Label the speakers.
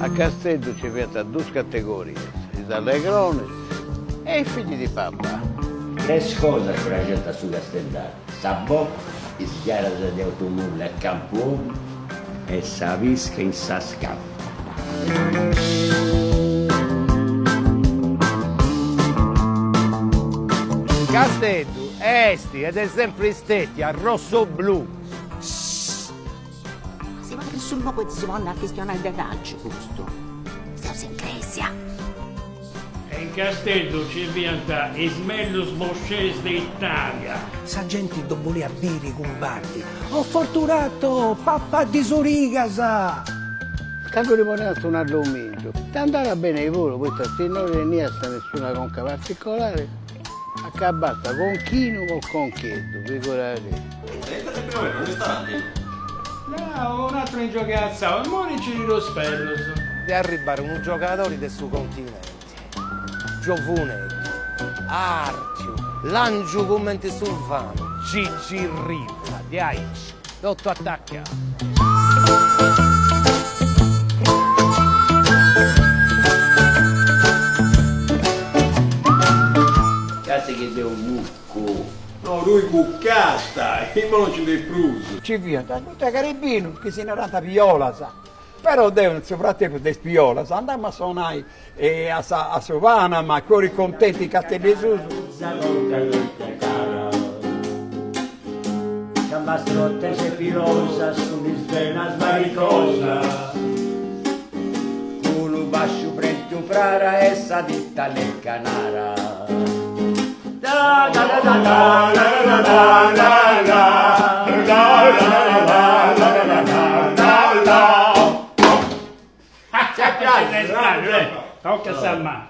Speaker 1: A Castello ci piazza due categorie, gli allegroni e i figli di papà.
Speaker 2: Tre cose che la gente su Castellano. Sabò, si schiara di automobile a campo e sa visca in sa scappa.
Speaker 3: Castello, esti ed è sempre stetti a rosso-blu.
Speaker 4: Si va che sul luogo si vuole questionare del calcio questo. Stiamo in Grecia.
Speaker 5: E in Castello ci pianta Ismello Smosces d'Italia.
Speaker 6: Sa gente dopo lì a bere con Bardi. Ho fortunato, papà di Surigasa.
Speaker 1: Quando rimaneva un alluminio, ti andava bene il volo, questa signora non è nessuna conca particolare, a basta con chino o col conchietto, figurati.
Speaker 5: No, un altro in giocazza, il Morici di Rospellos.
Speaker 3: Di arrivare un giocatore del suo continente. Giovune, Archio, Langiu commenti sul vano, Gigi Riva, di Aici, tutto attacca.
Speaker 2: Cazzo che devo un mucco.
Speaker 7: No, lui buccasta, e non ci dei pruso.
Speaker 8: Ci via, da tutta carabino, che se ne era viola, sa. Però devono, soprattutto di spiola, sa, andiamo a suonare a Sovana, ma cuori contenti Castellesuso.
Speaker 2: Cambastrotte se pilosa, sull'isvena svaricosa. Culu basciu prenti frara, essa ditta le canara. Da da da da da da da da da da.
Speaker 5: Tocca a Salma.